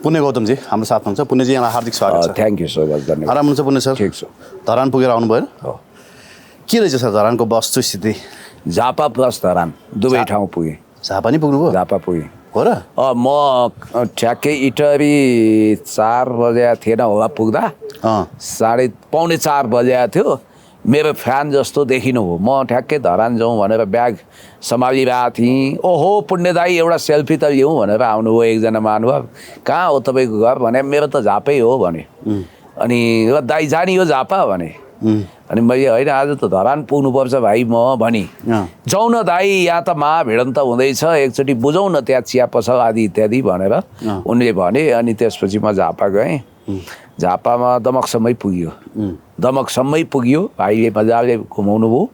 पुण्य गौतमजी हाम्रो साथमा हुन्छ। पुण्यजी यहाँलाई हार्दिक स्वागत छ। थ्याङ्क यू सो मच, धन्यवाद। आराम हुन्छ पुण्य सर? ठिक छ। धरान पुगेर आउनुभयो? हो। के रहेछ सर धरानको वस्तुस्थिति? झापा प्लस धरान दुवै ठाउँ पुगेँ। झापा नि पुग्नुभयो? झापा पुगेँ हो र? म ठ्याक्कै इटरी 4 बजे थिएन होला पुग्दा, पौने 4 बजे थियो। मेरो फ्यान जस्तो देखिनु हो। म ठ्याक्कै धरान जाउँ भनेर ब्याग सम्हालिरहेको थिएँ। ओहो पुण्य दाई एउटा सेल्फी त लिउँ भनेर आउनुभयो एकजना महानुभाव। कहाँ हो तपाईँको घर भने, मेरो त झापै हो भने। अनि दाई जाने हो झापा भने। अनि मैले होइन आज त धरान पुग्नुपर्छ भाइ म भनी। जाउँ न दाई, यहाँ त महाभिडन्त हुँदैछ, एकचोटि बुझौँ न त्यहाँ चिया पसल आदि इत्यादि भनेर उनले भने। अनि त्यसपछि म झापा गएँ। झापामा दमकसम्मै पुग्यो भाइले मजाले घुमाउनु भयो।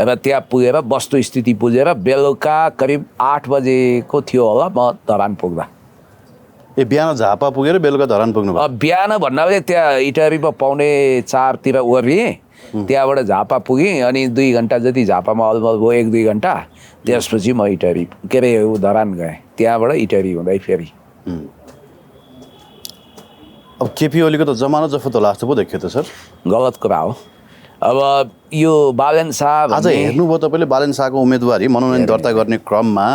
र त्यहाँ पुगेर वस्तुस्थिति बुझेर बेलुका करिब 8 बजेको थियो होला म धरान पुग्दा। बिहान झापा पुगेर बेलुका धरान पुग्नु भयो? बिहान भन्नाले त्यहाँ इटरीमा पौने 4 तिर ओर्लिएँ। त्यहाँबाट झापा पुगेँ। अनि 2 घन्टा जति झापामा अलमल भयो, 1-2 घन्टा। त्यसपछि म इटरी के अरे धरान गएँ। त्यहाँबाट इटरी हुँदै फेरि। अब केपी ओलीको त जमाना जफत होला जस्तो पो देखियो त सर। गलत कुरा हो। अब यो बालेन शाह आज हेर्नुभयो तपाईँले बालेन शाहको उम्मेदवारी मनोनयन दर्ता गर्ने क्रममा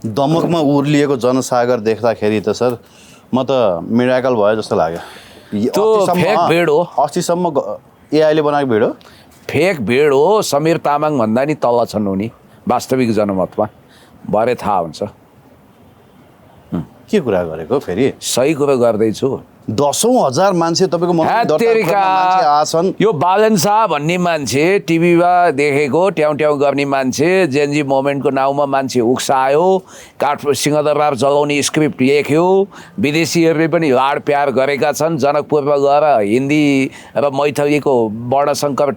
दमकमा उर्लिएको जनसागर देख्दाखेरि त सर म त मिराकल भयो जस्तो लाग्यो। त्यो फेक भिड हो। अस्तिसम्म एआईले बनाएको भिड हो। फेक भिड हो। समीर तामाङ भन्दा नि तल छन् उनी वास्तविक जनमतमा। भरे थाहा हुन्छ के कुरा गरेको। फेरि सही कुरो गर्दैछु। 10,000 मान्छे तपाईँको मनोनयन दर्ता मान्छे आछन्। यो बालेन शाह भन्ने मान्छे टिभीमा देखेको ट्याउ ट्याउ गर्ने मान्छे, जेएनजी मोमेन्टको नाउँमा मान्छे उक्सायो, सिंहदरबार जलाउने स्क्रिप्ट लेख्यो। विदेशीहरूले पनि लाड प्यार गरेका छन्। जनकपुरमा गएर हिन्दी र मैथिलीको वर्णसङ्कर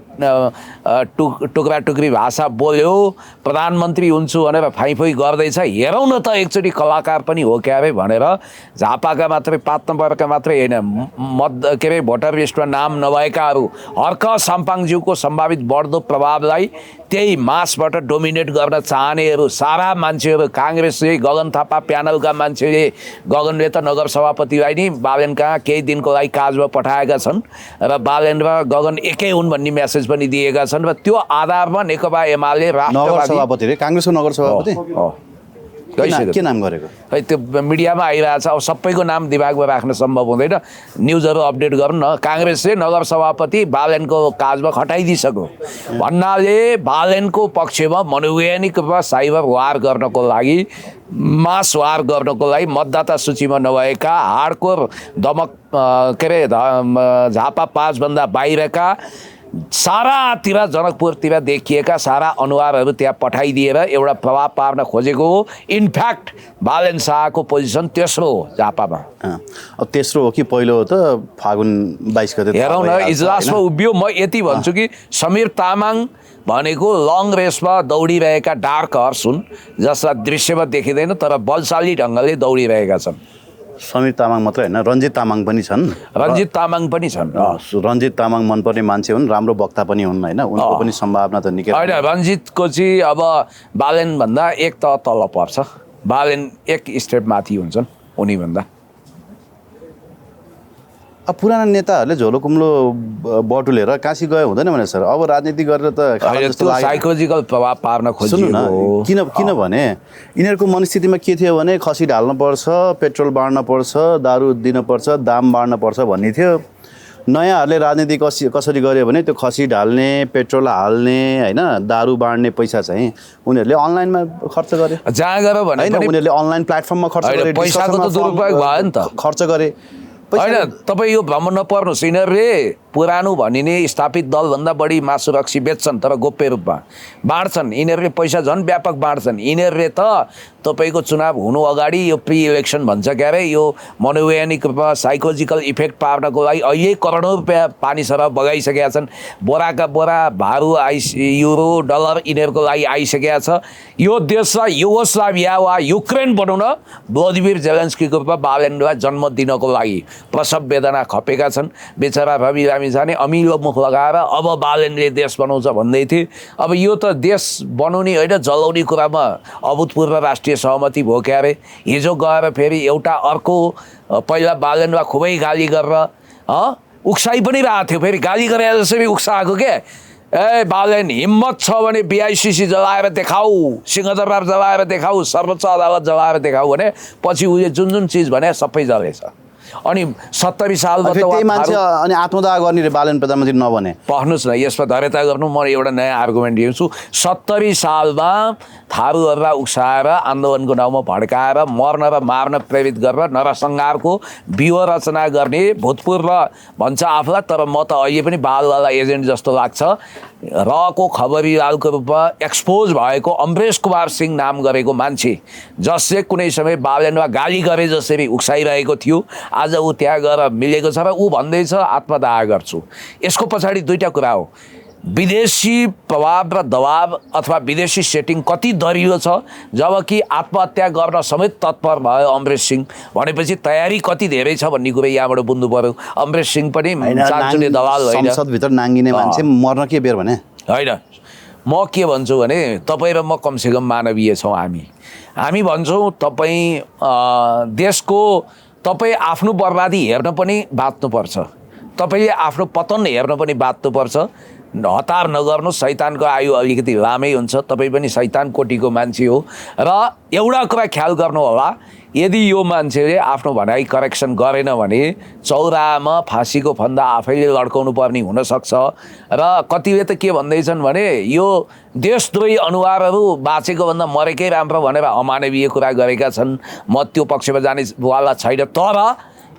टुक्रा टुक्री भाषा बोल्यो। प्रधानमन्त्री हुन्छु भनेर फाइफोइ गर्दैछ। हेरौँ न त एकचोटि कलाकार पनि हो क्या रे भनेर झापाका मात्रै 5 नम्बरका मात्रै के अरे भोटर लिस्टमा नाम नभएकाहरू हर्क साम्पाङज्यूको सम्भावित बढ्दो प्रभावलाई त्यही मासबाट डोमिनेट गर्न चाहनेहरू सारा मान्छेहरू काङ्ग्रेसले गगन थापा प्यानलका मान्छेले गगनले त नगर सभापतिलाई नि बालेन कहाँ केही दिनको लागि काजमा पठाएका छन् र बालेन र गगन एकै हुन् भन्ने मेसेज पनि दिएका छन्। र त्यो आधारमा नेकपा एमाले राष्ट्रवादी सभापति रे काङ्ग्रेसको नगर सभापति के नाम गरेको खै त्यो मिडियामा आइरहेछ। अब सबैको नाम दिमागमा राख्न सम्भव हुँदैन। न्युजहरू अपडेट गर्नु न। काङ्ग्रेसले नगर सभापति बालेनको काजमा खटाइदिइसक्यो भन्नाले बालेनको पक्षमा मनोवैज्ञानिक रूपमा साइबर वार गर्नको लागि, मास वार गर्नको लागि मतदाता सूचीमा नभएका हार्डकोर दमक के अरे झापा 5 भन्दा बाहिरका सारातिर जनकपुरतिर देखिएका सारा अनुहारहरू त्यहाँ पठाइदिएर एउटा प्रभाव पार्न खोजेको हो। इनफ्याक्ट बालेन शाहको पोजिसन तेस्रो हो झापामा। अब तेस्रो हो कि पहिलो हो त फागुन 22 गते हेरौँ न। इजलासमा उभियो। म यति भन्छु कि समीर तामाङ भनेको लङ रेसमा दौडिरहेका डार्क हर्स हुन् जसलाई दृश्यमा देखिँदैन तर बलशाली ढङ्गले दौडिरहेका छन्। समीर तामाङ मात्रै होइन, रञ्जित तामाङ पनि छन्। रञ्जित तामाङ पनि छन्। रञ्जित तामाङ मनपर्ने मान्छे हुन्, राम्रो वक्ता पनि हुन् होइन। उनको पनि सम्भावना त निकै होइन। रञ्जितको चाहिँ अब बालेन भन्दा एक त तल पर्छ। बालेन एक स्टेप माथि हुन्छन् उनीभन्दा। अब पुराना नेताहरूले झोलो कुम्लो बटुलेर काशी गए हुँदैन भने सर अब राजनीति गरेर त साइकोलोजिकल प्रभाव पार्न खोज्नु न। किनभने यिनीहरूको मनस्थितिमा के थियो भने खसी ढाल्नुपर्छ, पेट्रोल बाँड्नुपर्छ, दारू दिनुपर्छ, दाम बाँड्नुपर्छ भन्ने थियो। नयाँहरूले राजनीति कसरी गर्यो भने त्यो खसी ढाल्ने, पेट्रोल हाल्ने होइन, दारू बाँड्ने पैसा चाहिँ उनीहरूले अनलाइनमा खर्च गरे। जहाँ गएर भने उनीहरूले अनलाइन प्लेटफर्ममा खर्च गरे। पैसाको त दुरुपयोग भयो नि त। खर्च गरे होइन। तपाईँ यो भ्रमण नपर्नुहोस्। यिनीहरूले पुरानो भनिने स्थापित दलभन्दा बढी मासु रक्सी बेच्छन् तर गोप्य रूपमा बाँड्छन्। यिनीहरूले पैसा झन् व्यापक बाँड्छन्। यिनीहरूले त तपाईँको चुनाव हुनु अगाडि यो प्री इलेक्सन भन्छ क्या अरे, यो मनोवैज्ञानिक रूपमा साइकोलोजिकल इफेक्ट पार्नको लागि अहिले करोडौँ रुपियाँ पानी सरह बगाइसकेका छन्। बोराका बोरा भारू युरो डलर यिनीहरूको लागि आइसकेका छ। यो देशलाई युगोस्लाभिया वा युक्रेन बनाउन भ्लादिमिर जेलेन्स्कीको रूपमा बालेनलाई जन्म दिनको लागि प्रसव वेदना खपेका छन्। बेचारा रवि लामिछाने अमिलो मुख लगाएर अब बालनले देश बनाउँछ भन्दै थिए। अब यो त देश बनाउने होइन जलाउने कुरामा अभूतपूर्व राष्ट्रिय सहमति भयो क्यारे। हिजो गएर फेरि एउटा अर्को पहिला बालनलाई खुबै गाली गरेर उक्साइ पनि रहेको थियो, फेरि गाली गरे जसरी उक्साएको के। ए बालन हिम्मत छ भने BICC जलाएर देखाऊ, सिंहदरबार जलाएर देखाऊ, सर्वोच्च अदालत जलाएर देखाऊ भने पछि उसले जुन जुन चिज भने सबै जलेछ। अनि 70 सालमा त त्यही मान्छे अनि आत्मदाह गर्ने रे बालन प्रधानमन्त्री नबने। पढ्नुहोस् न, यसमा धैर्यता गर्नु। म एउटा नयाँ आर्गुमेन्ट दिन्छु। 70 सालमा थारूहरूलाई उक्साएर आन्दोलनको नाउँमा भड्काएर मर्न र मार्न प्रेरित गरेर नरसंहारको व्यूह रचना गर्ने भूतपूर्व भन्छ आफूलाई, तर म त अहिले पनि बालवाला एजेन्ट जस्तो लाग्छ। रको खबरियालको रूपमा एक्सपोज भएको अमरेश कुमार सिंह नाम गरेको मान्छे जसले कुनै समय बालनमा गाली गरे जसरी उक्साइरहेको थियो, आज ऊ त्यहाँ गएर मिलेको छ र ऊ भन्दैछ आत्मदाह गर्छु। यसको पछाडि दुईवटा कुरा हो, विदेशी प्रभाव र दबाव अथवा विदेशी सेटिङ कति दरियो छ, जबकि आत्महत्या गर्न समेत तत्पर भयो अमरेश सिंह भनेपछि तयारी कति धेरै छ भन्ने कुरा यहाँबाट बुझ्नु पर्यो। अमरेश सिंह पनि चाल्चुने दलाल होइन, संसदभित्र नाङ्गिने मान्छे मर्न के बेर भने होइन। म के भन्छु भने तपाईँ र म कमसेकम मानवीय छौँ। हामी भन्छौँ तपाईँ आफ्नो बर्बादी हेर्न पनि बाँच्नुपर्छ, तपाईँले आफ्नो पतन हेर्न पनि बाँच्नुपर्छ। हतार नगर्नु, शैतानको आयु अलिकति लामै हुन्छ, तपाईँ पनि शैतान कोटीको मान्छे हो। र एउटा कुरा ख्याल गर्नु होला, यदि यो मान्छेले आफ्नो भनाइ करेक्सन गरेन भने चौराहामा फाँसीको फन्दा आफैले लड्काउनु पर्ने हुनसक्छ। र कतिले त के भन्दैछन् भने यो देशद्रोही अनुहारहरू बाँचेको भन्दा मरेकै राम्रो भनेर अमानवीय कुरा गरेका छन्। म त्यो पक्षमा जानेवाला छैन। तर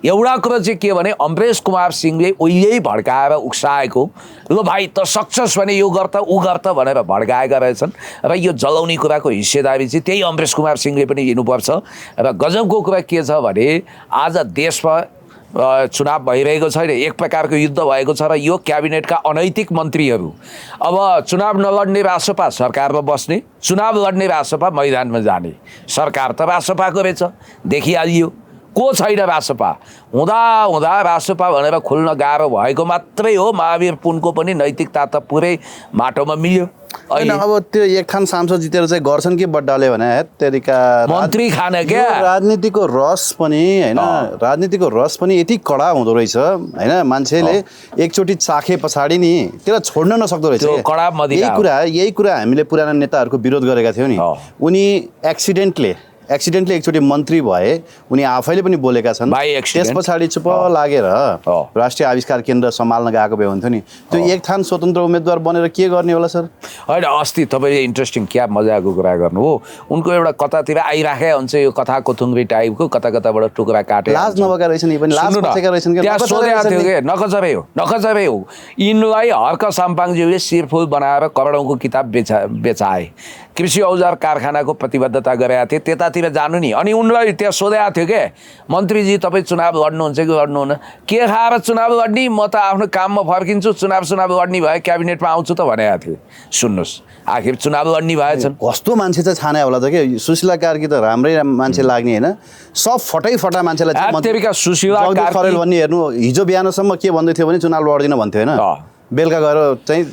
एउटा कुरा चाहिँ के भने अमरेश कुमार सिंहले उहिल्यै भड्काएर उक्साएको, ल भाइ त सक्छस् भने यो गर त ऊ गर त भनेर भड्काएका रहेछन्। र यो जलाउने कुराको हिस्सेदारी चाहिँ त्यही अमरेश कुमार सिंहले पनि लिनुपर्छ। र गजबको कुरा के छ भने आज देशमा चुनाव भइरहेको छैन, एक प्रकारको युद्ध भएको छ र यो क्याबिनेटका अनैतिक मन्त्रीहरू अब चुनाव नलड्ने रासपा सरकारमा बस्ने, चुनाव लड्ने रासपा मैदानमा जाने। सरकार त रासपाको रहेछ, देखिहालियो को छैन रासपा। हुँदा रासपा भनेर खुल्न गाह्रो भएको मात्रै हो। महावीर पुनको पनि नैतिकता त पुरै माटोमा मिल्यो। होइन अब त्यो एक थान सांसद जितेर चाहिँ गर्छन् कि बड्डाले भने तेरिका मन्त्री खान क्या। राजनीतिको रस पनि होइन, राजनीतिको रस पनि यति कडा हुँदो रहेछ होइन, मान्छेले एकचोटि चाखे पछाडि नि त्यसलाई छोड्न नसक्दो रहेछ। यही कुरा हामीले पुराना नेताहरूको विरोध गरेका थियौँ नि। उनी एक्सिडेन्टली एकचोटि मन्त्री भए, उनी आफैले पनि बोलेका छन्। त्यस पछाडि चुप लागेर राष्ट्रिय आविष्कार केन्द्र सम्हाल्न गएको भए हुन्थ्यो नि। त्यो एक थान स्वतन्त्र उम्मेदवार बनेर के गर्ने होला सर? होइन, अस्ति तपाईँले इन्ट्रेस्टिङ क्या मजाको कुरा गर्नु हो। उनको एउटा कतातिर आइराखेको हुन्छ यो कथा कोथुङ्ग्री टाइपको, कताबाट टुक्रा काटेर लाज नभएका रहेछन्, पनि लाज बसेका रहेछन् क्या। सोधेको थियो कि नखचरै हो यिनलाई हर्क साम्पाङज्यूले शिरफुल बनाएर करोडौँको किताब बेचाए, कृषि औजार कारखानाको प्रतिबद्धता गरेका थिए, त्यतातिर जानु नि। अनि उनलाई त्यहाँ सोधेको थियो के मन्त्रीजी तपाईँ चुनाव लड्नुहुन्छ कि लड्नुहुन्न? के खाएर चुनाव लड्ने, म त आफ्नो काममा फर्किन्छु, चुनाव लड्ने भए क्याबिनेटमा आउँछु त भनेको थिएँ। सुन्नुहोस्, आखिर चुनाव लड्ने भएछन्। कस्तो मान्छे चाहिँ छाने होला त के सुशीला कार्की त राम्रै मान्छे लाग्ने होइन, सब फटा मान्छेलाई सुशीला खरेल भन्ने हेर्नु। हिजो बिहानसम्म के भन्दै थियो भने चुनाव लड्दिन भन्थ्यो होइन, बेलुका गएर चाहिँ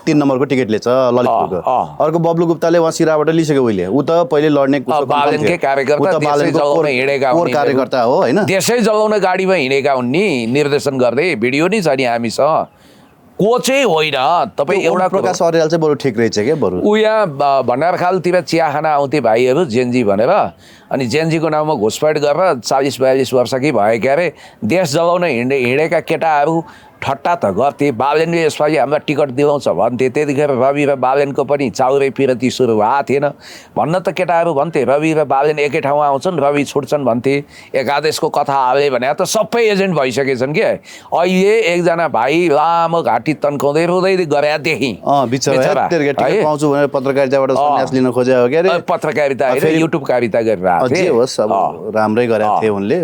3 नम्बरको टिकट लिएछ ललितपुरको। अर्को बब्लु गुप्ताले उहाँ सिराबाट लिइसक्यो उहिले, ऊ त पहिले लड्ने कार्यकर्ता हो होइन, देशै जलाउने गाडीमा हिँडेका हुन् नि, निर्देशन गर्दै भिडियो नै छ नि हामीसँग। को चाहिँ होइन तपाईँ एउटा प्रकाश अर्याल चाहिँ बरु ठिक रहेछ क्या। बरु ऊ यहाँ भण्डारखालतिर चिया खाना आउँथे भाइहरू जेनजी भनेर, अनि जेनजीको नाउँमा घुसपैठ गरेर 40-42 वर्षकै भयो क्यारे देश जलाउन हिँडेका केटाहरू ठट्टा त गर्थे। बालेनले यसपालि हामीलाई टिकट दिलाउँछ भन्थे, त्यतिखेर रवि र बालेनको पनि चाउरे पिरती सुरु भएको थिएन भन्न त केटाहरू भन्थे। रवि र बालेन एकै ठाउँमा आउँछन्, रवि छुट्छन् भन्थे। एकादेशको कथा हाले भने त सबै एजेन्ट भइसकेछन् क्या। अहिले एकजना भाइ लामो घाँटी तन्काउँदै रुँदै गरे देखेँ। पाउँछु भनेर पत्रकारिताबाट सन्यास लिन खोजे हो क्या। पत्रकारिता युट्युब कारिता गरिरहेको थिए। होस् अब राम्रै गरेको थिए उनले,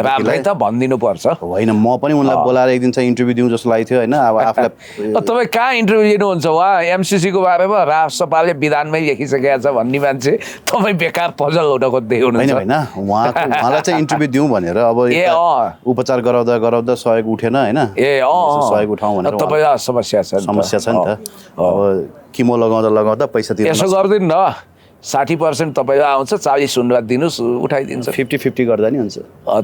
राम्रै त भनिदिनु पर्छ। होइन, म पनि उनलाई बोलाएर एक दिन चाहिँ इन्टरभ्यू दिउँ जस्तो लागेको थियो होइन अब आफूलाई तपाईँ कहाँ इन्टरभ्यू दिनुहुन्छ उहाँ एमसिसीको बारेमा राष्ट्रसभाले विधानमै लेखिसकेको छ भन्ने मान्छे तपाईँ बेकार पजल हुन खोज्दै हुनुहुन्छ होइन उहाँलाई चाहिँ इन्टरभ्यू दिउँ भनेर अब उपचार गराउँदा सहयोग उठेन होइन सहयोग उठाउँ भनेर तपाईँ समस्या छ नि त अब किमो लगाउँदा पैसा तिर्नु यसो गरिदिनु न 60% तपाईँलाई आउँछ 40 धन्यवाद दिनुहोस् उठाइदिन्छ 50-50 गर्दा नि हुन्छ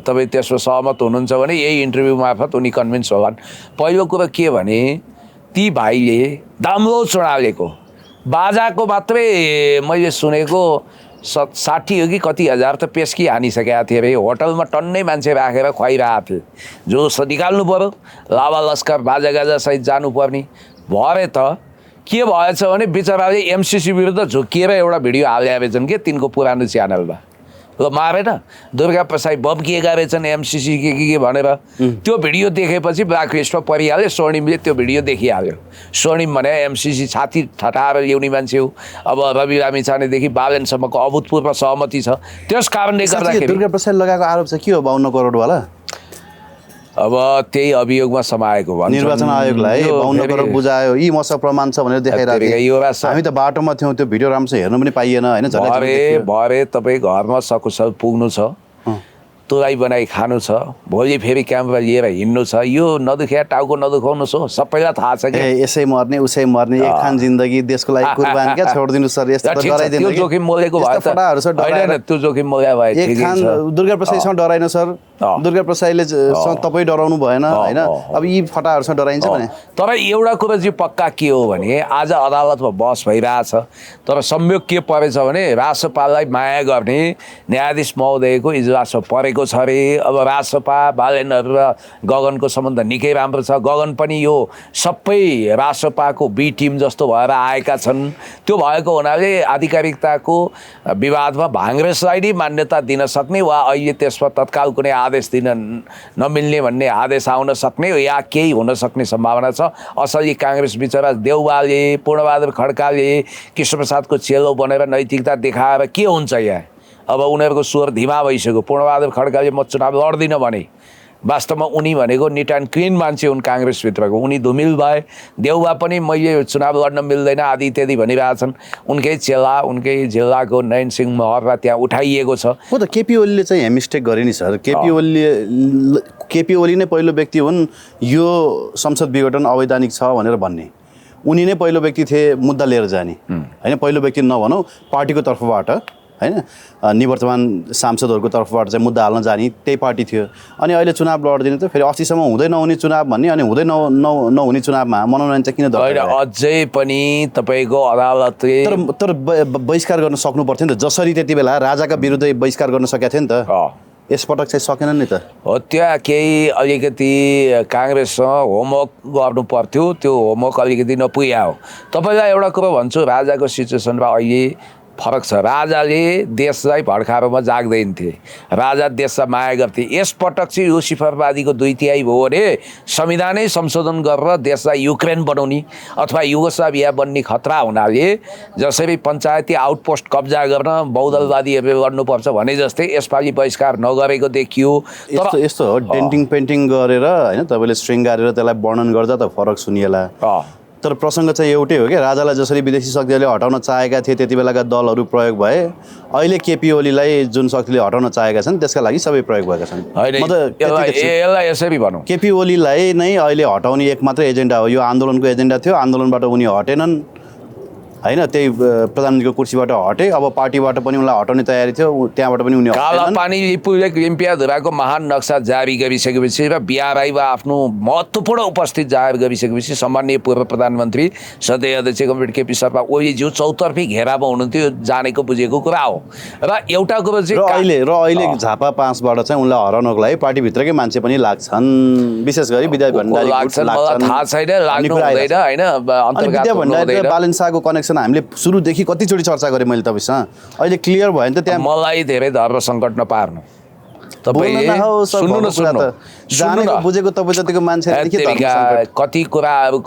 तपाईँ त्यसमा सहमत हुनुहुन्छ भने यही इन्टरभ्यू मार्फत उनी कन्भिन्स होलान् पहिलो कुरो के भने ती भाइले दाम्रो चुनावलेको बाजाको मात्रै मैले सुनेको 60 हो कि कति हजार त पेस्की हानिसकेका थिए अरे होटलमा टन्नै मान्छे राखेर खुवाइरहेको थिए जो निकाल्नु पऱ्यो लावा लस्कर बाजागाजासहित जानुपर्ने भरे त के भएछ भने बिचराले एमसिसी विरुद्ध झुकिएर एउटा भिडियो हालेका रहेछन् के तिनको पुरानो च्यानलमा ल मारेन दुर्गा प्रसाद बम्किएका रहेछन् एमसिसी के भनेर त्यो भिडियो देखेपछि ब्ल्याक लिस्टमा परिहाल्यो स्वर्णिमले त्यो भिडियो देखिहाल्यो स्वर्णिम भने एमसिसी छाती ठटाएर ल्याउने मान्छे हो अब रवि लामिछानेदेखि बालेनसम्मको अभूतपूर्व सहमति छ त्यस कारणले गर्दाखेरि दुर्गा प्रसाद लगाएको आरोप छ के हो 52 करोडवाला अब त्यही अभियोगमा समाएको भन्छ निर्वाचन आयोगलाई 52 करोड बुझायो यी मसँग प्रमाण छ भनेर देखाइरहेको हामी त बाटोमा थियौँ त्यो भिडियो राम्रोसँग हेर्नु पनि पाइएन होइन भरे तपाईँ घरमा सकुशल पुग्नु छ तुलाई बनाइ खानु छ भोलि फेरि क्यामेरा लिएर हिँड्नु छ यो नदुख्या टाउको नदुखाउनुहोस् हो सबैलाई थाहा छ कि यसै मर्ने उसै मर्ने एक खान जिन्दगी देशको लागि कुर्बान क्या छोडिदिनु सर यस्तो डराइदिनु त्यो जोखिम मोलेको भए त त्यो जोखिम मोले भए एक खान दुर्गा प्रसादसँग डराइन सर दुर्गा प्रसादले तपाईँ डराउनु भएन होइन अब यी फटाहरूसँग डराइन्छ भने तर एउटा कुरो चाहिँ पक्का के हो भने आज अदालतमा बहस भइरहेछ तर संयोग के परेछ भने राष्ट्रपाललाई माया गर्ने न्यायाधीश महोदयको इजलासमा परेको छ अरे अब राष्ट्रपा बालेनहरू र गगनको सम्बन्ध निकै राम्रो छ गगन पनि यो सबै राष्ट्रपाको बी टिम जस्तो भएर आएका छन् त्यो भएको हुनाले आधिकारिकताको विवादमा काङ्ग्रेसलाई नै मान्यता दिन सक्ने वा अहिले त्यसमा तत्काल कुनै आदेश दिन नमिल्ने भन्ने आदेश आउन सक्ने या केही हुन सक्ने सम्भावना छ असली काङ्ग्रेस बिचरा देउवाले पूर्णबहादुर खड्काले कृष्णप्रसादको चेलो बनेर नैतिकता देखाएर के हुन्छ यहाँ अब उनीहरूको स्वर धिमा भइसक्यो पूर्णबहादुर खड्काले म चुनाव लड्दिनँ भने वास्तवमा उनी भनेको निट एन्ड क्लिन मान्छे हुन् काङ्ग्रेसभित्रको उनी धुमिल भए देउबा पनि मैले चुनाव लड्न मिल्दैन आदि इत्यादि भनिरहेछन् उनकै चेला उनकै जिल्लाको नयन सिंह महरलाई त्यहाँ उठाइएको छ हो त केपी ओलीले चाहिँ यहाँ मिस्टेक गरे नि सर केपी ओली नै पहिलो व्यक्ति हुन् यो संसद विघटन अवैधानिक छ भनेर भन्ने उनी नै पहिलो व्यक्ति थिए मुद्दा लिएर जाने होइन पहिलो व्यक्ति नभनौँ पार्टीको तर्फबाट होइन निवर्तमान सांसदहरूको तर्फबाट चाहिँ मुद्दा हाल्न जाने त्यही पार्टी थियो अनि अहिले चुनाव लड्दिने त फेरि 80सम्म हुँदै नहुने चुनाव भन्ने अनि हुँदै नहुने चुनावमा मनोनयन चाहिँ किन दर्ता अझै पनि तपाईँको अदालतले तर बहिष्कार गर्न सक्नु पर्थ्यो नि त जसरी त्यति बेला राजाका विरुद्ध बहिष्कार गर्न सकेको थियो नि त यसपटक चाहिँ सकेन नि त हो त्यहाँ केही अलिकति काङ्ग्रेससँग होमवर्क गर्नु पर्थ्यो त्यो होमवर्क अलिकति नपुग्या हो तपाईँलाई एउटा कुरो भन्छु राजाको सिचुएसनमा अहिले फरक छ राजाले देशलाई भड्कारोमा जाग्दैन थिए राजा देशलाई माया गर्थे यसपटक चाहिँ लुसिफरवादीको 2/3 भयो भने संविधानै संशोधन गरेर देशलाई युक्रेन बनाउने अथवा युगोस्लाभिया बन्ने खतरा हुनाले जसरी पञ्चायती आउटपोस्ट कब्जा गर्न बहुदलवादीहरूले गर्नुपर्छ भने जस्तै यसपालि बहिष्कार नगरेको देखियो यस्तो हो डेन्टिङ पेन्टिङ गरेर होइन तपाईँले श्रृङ्गारेर त्यसलाई वर्णन गर्दा त फरक सुनिएला तर प्रसङ्ग चाहिँ एउटै हो क्या राजालाई जसरी विदेशी शक्तिहरूले हटाउन चाहेका थिए त्यति बेलाका दलहरू प्रयोग भए अहिले केपी ओलीलाई जुन शक्तिले हटाउन चाहेका छन् त्यसका लागि सबै प्रयोग भएका छन् यसलाई यसरी भनौँ केपी ओलीलाई नै अहिले हटाउने एक मात्रै एजेन्डा हो यो आन्दोलनको एजेन्डा थियो आन्दोलनबाट उनी हटेनन् होइन त्यही प्रधानमन्त्रीको कुर्सीबाट हटे अब पार्टीबाट पनि उनलाई हटाउने तयारी थियो त्यहाँबाट पनि उनी कालापानी लिम्पियाधुराको महान नक्सा जारी गरिसकेपछि र बिआरआईमा आफ्नो महत्त्वपूर्ण उपस्थित जाहेर गरिसकेपछि सम्माननीय पूर्व प्रधानमन्त्री सधैँ अध्यक्ष कमरेड केपी शर्मा ओलीज्यू चौतर्फी घेरामा हुनुहुन्थ्यो जानेको बुझेको कुरा हो र एउटा कुरो चाहिँ अहिले झापा 5बाट चाहिँ उनलाई हराउनको लागि पार्टीभित्रकै मान्छे पनि लाग्छन् विशेष गरी विद्या भण्डारी थाहा छैन लाग्नु हुँदैन होइन विद्या भण्डारी र बालेन शाहको कनेक्सन हामीले सुरुदेखि कतिचोटि चर्चा गरेँ मैले तपाईँसँग अहिले क्लियर भयो नि त त्यहाँ मलाई धेरै धर्म सङ्कट नपार्नु तपाईले बोल्न नहोस्, सुन्नु न, भएको कुरा सुन्नु। त जानेको बुझेको तपाईँ जतिको मान्छेहरूले के धर्म तेरिका, सङ्कट?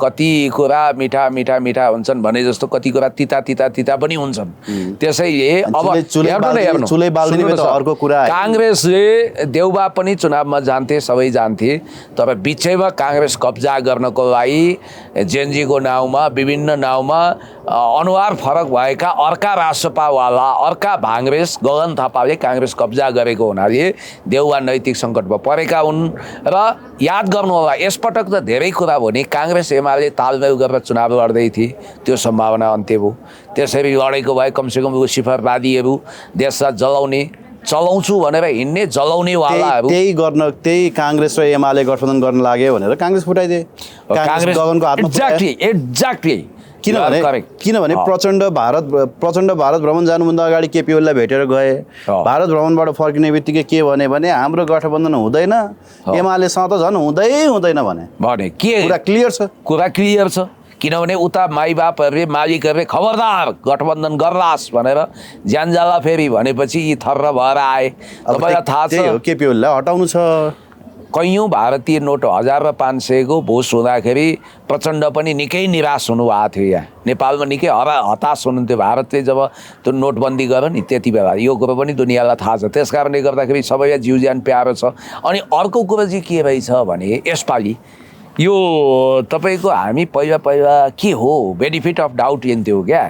कति कुरा मिठा मिठा मिठा हुन्छन् भने जस्तो कति कुरा तिता तिता तिता पनि हुन्छन्। त्यसैले अब हेर्नु चुलै बाल्दिने त अर्को कुरा है। काङ्ग्रेसले देउबा पनि चुनावमा जान्थे, सबै जान्थे, तर बिचैमा काङ्ग्रेस कब्जा गर्नको लागि जेएनजीको नाउँमा विभिन्न नाउँमा अनुहार फरक भएका अर्का राष्ट्रपावाला अर्का भाङ्ग्रेस गगन थापाले काङ्ग्रेस कब्जा गरेको हुनाले देउबा नैतिक सङ्कटमा परेका हुन्। र याद गर्नु होला, यसपटक त धेरै कुरा भयो नि, काङ्ग्रेस एमाले तालमेल गरेर चुनाव लड्दै थिए, त्यो सम्भावना अन्त्य भयो। त्यसरी लडेको भए कमसेकम सिफरवादीहरू देशलाई जलाउने चलाउँछु भनेर हिँड्ने जलाउनेवालाहरू त्यही काङ्ग्रेस र एमाले गठबन्धन गर्न लाग्यो भनेर काङ्ग्रेस फुटाइदिए। काङ्ग्रेस गगनको हातमा एक्ज्याक्टली किनभने प्रचण्ड भारत भ्रमण जानुभन्दा अगाडि केपी ओलीलाई भेटेर गए। भारत भ्रमणबाट फर्किने बित्तिकै के भने हाम्रो गठबन्धन हुँदैन, एमालेसँग त झन् हुँदैन भने के कुरा क्लियर छ। किनभने उता माइबापहरूले मालिकहरूले खबरदार गठबन्धन गर्लास् भनेर ज्यानजाला फेरि भनेपछि यी थर्र भएर आए। तपाईँलाई थाहा छ केपी ओलीलाई हटाउनु छ। कैयौँ भारतीय नोट 1000 र 500 को भोस हुँदाखेरि प्रचण्ड पनि निकै निराश हुनुभएको थियो। यहाँ नेपालमा निकै हताश हुनुहुन्थ्यो भारतले जब त्यो नोटबन्दी गर्यो नि, त्यति बेला यो कुरो पनि दुनियाँलाई थाहा छ। त्यस कारणले गर्दाखेरि सबैलाई जिउ ज्यान प्यारो छ। अनि अर्को कुरो चाहिँ के रहेछ भने यसपालि यो तपाईँको हामी पहिला के हो बेनिफिट अफ डाउट लिन्थ्यो क्या,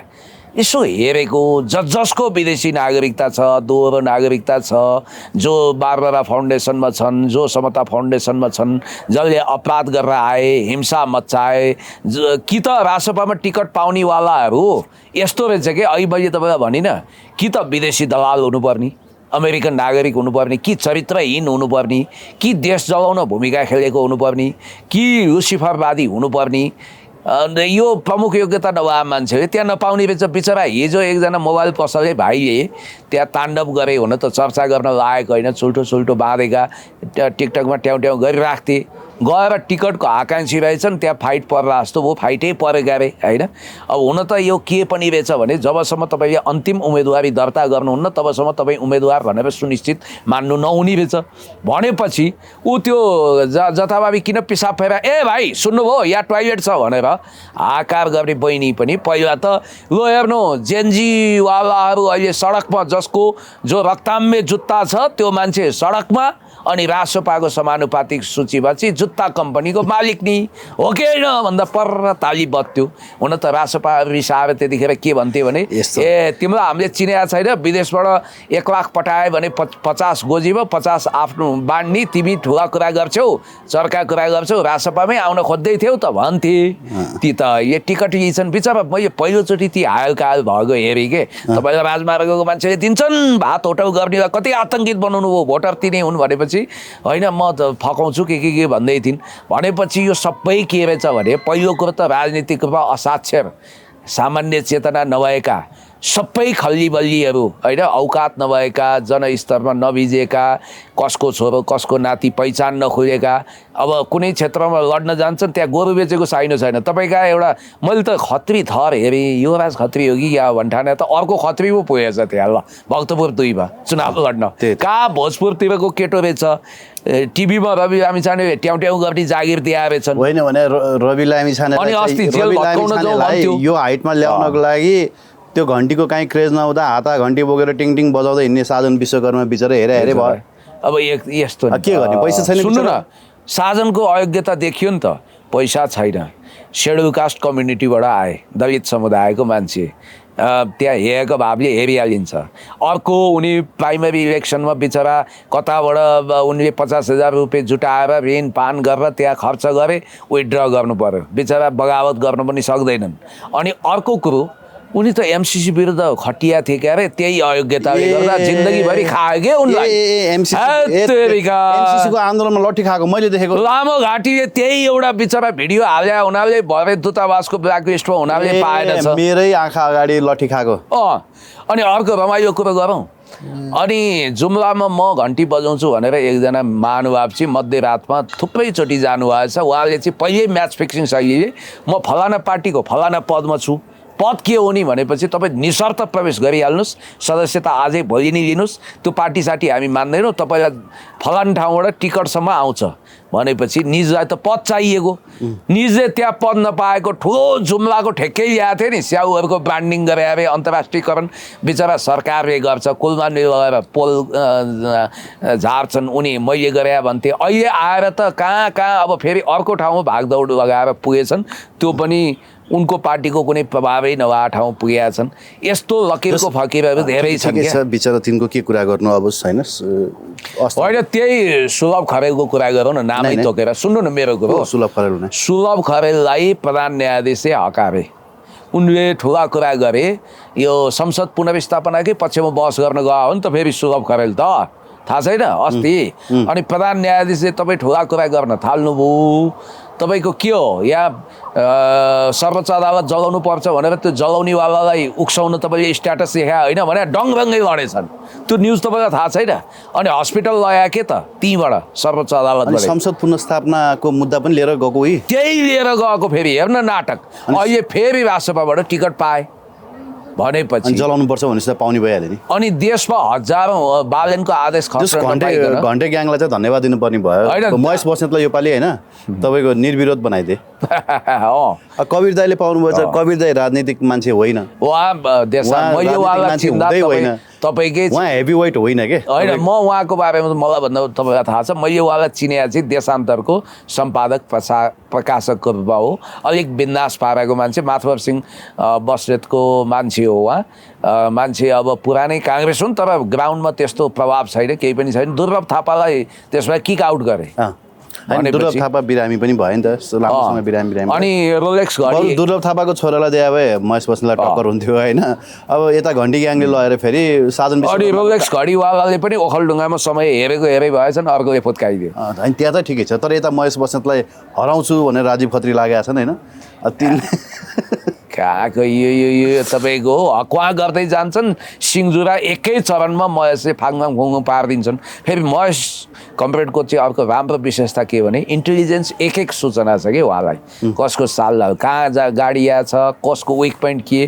यसो हेरेको जसको विदेशी नागरिकता छ, दोहोरो नागरिकता छ, जो बारबरा फाउन्डेसनमा छन्, जो समता फाउन्डेसनमा छन्, जसले अपराध गरेर आए, हिंसा मच्चाए, कि त राजसभामा टिकट पाउनेवालाहरू यस्तो रहेछ कि अहिले मैले तपाईँलाई भनिनँ, कि त विदेशी दलाल हुनुपर्ने, अमेरिकन नागरिक हुनुपर्ने, कि चरित्रहीन हुनुपर्ने, कि देश जलाउन भूमिका खेलेको हुनुपर्ने, कि लुसिफरवादी हुनुपर्ने, यो प्रमुख योग्यता नभए मान्छेले त्यहाँ नपाउने रहेछ। बिचरा हिजो एकजना मोबाइल पसलले भाइले त्यहाँ ताण्डव गरे हुन त चर्चा गर्न लागेको होइन, सुल्टो बाँधेका टिकटकमा ट्याउ गरिराख्थे, गएर टिकटको आकाङ्क्षी रहेछन्, त्यहाँ फाइट पर्ला जस्तो भयो, फाइटै परेका रे होइन। अब हुन त यो के पनि रहेछ भने जबसम्म तपाईँले अन्तिम उम्मेदवारी दर्ता गर्नुहुन्न तबसम्म तपाईँ उम्मेदवार भनेर सुनिश्चित मान्नु नहुने रहेछ। भनेपछि ऊ त्यो जथाभावी किन पिसाब फेर ए भाइ सुन्नुभयो यहाँ टोइलेट छ भनेर आकार गर्ने बहिनी पनि पहिला त लो हेर्नु जेएनजीवालाहरू अहिले सडकमा, जसको जो रक्ताम्य जुत्ता छ त्यो मान्छे सडकमा, अनि राजसभाको समानुपातिक सूचीमा चाहिँ जुत्ता कम्पनीको मालिक नि हो कि होइन भन्दा पर ताली बत्थ्यो। हुन त राजसभा रिसाएर त्यतिखेर के भन्थ्यो भने ए तिमीलाई हामीले चिनेको छैन, विदेशबाट 1 लाख पठायो भने 50 गोजीमा 50 आफ्नो बाँड्ने, तिमी ठुला कुरा गर्छौ, चर्का कुरा गर्छौ, राजसभामै आउन खोज्दै थियौ त भन्थे। ती त यो टिकट लिन्छन् बिचरा। मैले पहिलोचोटि ती हालकाल भएको हेरेँ के, तपाईँलाई राजमार्गको मान्छेले दिन्छन् भात होटल गर्नेलाई कति आतङ्कित बनाउनु भयो, भोटर तिनै हुन् भनेपछि होइन म त फकाउँछु के भन्दै थिइन्। भनेपछि यो सबै के रहेछ भने पहिलो कुरो त राजनीतिक रूपमा असाक्षर, सामान्य चेतना नभएका, सबै खल्लीबल्लीहरू होइन, औकात नभएका, जनस्तरमा नभिजेका, कसको छोरो कसको नाति पहिचान नखुलेका, अब कुनै क्षेत्रमा लड्न जान्छन् त्यहाँ गोरु बेचेको साइनो छैन। तपाईँका एउटा मैले त खत्री थर हेरेँ, युवराज खत्री हो कि या भन्ठाने त अर्को खत्री पो पुगेछ त्यहाँ ल भक्तपुर 2मा चुनाव लड्न। कहाँ भोजपुरतिरको केटो रहेछ, टिभीमा रवि लामिछाने ट्याउ गर्ने जागिर दिए रहेछन्। होइन भने रवि लामिछानेलाई यो हाइटमा ल्याउनको लागि त्यो घन्टीको काहीँ क्रेज नहुँदा हाता घन्टी बोकेर टिङ टिङ बजाउँदै हिँड्ने साजन विश्वकर्मा बिचरा हेरे भयो। अब यस्तो के गर्ने, पैसा छैन। सुन्नु न, साजनको अयोग्यता देखियो नि त, पैसा छैन, सेड्युल कास्ट कम्युनिटीबाट आए, दलित समुदायको मान्छे, त्यहाँ हेरेको भावले हेरिहालिन्छ। अर्को उनी प्राइमेरी इलेक्सनमा बिचरा कताबाट उनले 50,000 रुपियाँ जुटाएर ऋण पान गरेर त्यहाँ खर्च गरे, विथड्र गर्नु पर्यो, बिचरा बगावत गर्नु पनि सक्दैनन्। अनि अर्को कुरो उनी त एमसीसी विरुद्ध खटिया थिए क्या अरे, त्यही अयोग्यताले गर्दा जिन्दगीभरि खायो क्या उनलाई। एमसीसीको आन्दोलनमा लट्ठी खाएको मैले देखेको। लामो घाँटीले त्यही एउटा बिचरा भिडियो हाले हुनाले भरे दूतावासको ब्ल्याकलिस्टमा हुनाले पाएछ, मेरै आँखा अगाडि लट्ठी खाएको। अनि अर्को रमाइलो कुरो गरौँ, अनि जुम्लामा म घन्टी बजाउँछु भनेर एकजना महानुभाव चाहिँ मध्यरातमा थुप्रैचोटि जानुभएको छ। उहाँले चाहिँ पहिल्यै म्याच फिक्सिङ शैलीले म फलाना पार्टीको फलाना पदमा छु, पद के हो नि भनेपछि तपाईँ निशर्त प्रवेश गरिहाल्नुहोस्, सदस्यता आजै भोलि नै लिनुहोस्, त्यो पार्टी साटी हामी मान्दैनौँ, तपाईँलाई फलान ठाउँबाट टिकटसम्म आउँछ भनेपछि निजलाई त पद चाहिएको, निजले त्यहाँ पद नपाएको ठुलो जुम्लाको ठेक्कै ल्याएको थियो नि, स्याउहरूको ब्रान्डिङ गरे अरे अन्तर्राष्ट्रियकरण बिचरा सरकारले गर्छ, कुलमान लगाएर पोल झार्छन् उनी, मैले गरे भन्थे, अहिले आएर त कहाँ कहाँ अब फेरि अर्को ठाउँमा भागदौड लगाएर पुगेछन्, त्यो पनि उनको पार्टीको कुनै प्रभावै नभए ठाउँ पुगेका छन्। यस्तो लकिरको फकिरहरू धेरै छन् क्या। बिचरा तिनको के कुरा गर्नु अब छैन। होइन त्यही सुलभ खरेलको कुरा गरौँ न, नामै तोकेर। सुन्नु न मेरो कुरो, सुलभ खरेल सुलभ खरेललाई प्रधान न्यायाधीशले हकारे, उनले ठुला कुरा गरे, यो संसद पुनर्स्थापनाकै पक्षमा बहस गर्न गयो हो नि त फेरि सुलभ खरेल त, थाहा छैन अस्ति। अनि प्रधान न्यायाधीशले तपाईँ ठुला कुरा गर्न थाल्नुभयो, तपाईँको के हो यहाँ सर्वोच्च अदालत जलाउनु पर्छ भनेर त्यो जलाउनेवालालाई उक्साउन तपाईँले स्ट्याटस देखायो होइन भने डङभङ्गै लडेछन्, त्यो न्युज तपाईँलाई थाहा छैन। अनि हस्पिटल लगायो के त त्यहीँबाट सर्वोच्च अदालतबाट संसद पुनर्स्थापनाको मुद्दा पनि लिएर गएको, त्यही लिएर गएको। फेरि हेर्न नाटक, अहिले फेरि राष्ट्रसभाबाट टिकट पाए भनेपछि जलाउनु पर्छ भनेपछि त पाउने भइहाल्यो नि। अनि देशमा हजारौँ बालेनको आदेश घन्टे ग्याङलाई चाहिँ धन्यवाद दिनुपर्ने भयो। महेश बस्नेतलाई योपालि होइन तपाईँको निर्विरोध बनाइदिए। कवीर दाईले पाउनुभएछ, कवीर दाई राजनीतिक मान्छे होइन, तपाईँकै उहाँ हेभी वेट होइन के होइन। म उहाँको बारेमा मलाई भन्दा तपाईँलाई थाहा छ, मैले उहाँलाई चिनेको चाहिँ देशान्तरको सम्पादक प्रकाशकको रूपमा हो, अलिक बिन्दास पाराको मान्छे, माधव सिंह बस्नेतको मान्छे हो उहाँ। मान्छे अब पुरानै काङ्ग्रेस हुन् तर ग्राउन्डमा त्यस्तो प्रभाव छैन, केही पनि छैन। दुर्लभ थापालाई त्यसमा किक आउट गरे, दुर्लभ थापा बिरामी पनि भयो नि त, लामोसँग बिरामी। अनि रोलेक्स घडी दुर्लभ थापाको छोरालाई दिए भए महेश बस्नेतलाई टक्कर हुन्थ्यो होइन। अब यता घन्टी ग्याङले लगेर फेरि साधन। अनि रोलेक्स घडीवालाले पनि ओखलढुङ्गामा समय हेरेकै भएछन्, अर्कोले फुत्काइदियो। होइन त्यहाँ त ठिकै छ, तर यता महेश बस्नेतलाई हराउँछु भनेर राजीव खत्री लागेका छन् होइन। कहाँको यो तपाईँको हक्वा गर्दै जान्छन्, सिङ्जुरा एकै चरणमा महेशले फाङमाङ फुङ पारिदिन्छन्। फेरि महेश कम्प्रेडको चाहिँ अर्को राम्रो विशेषता के भने इन्टेलिजेन्स एक सूचना छ कि उहाँलाई, कसको साल कहाँ गाडी आएको छ, कसको विक पोइन्ट के।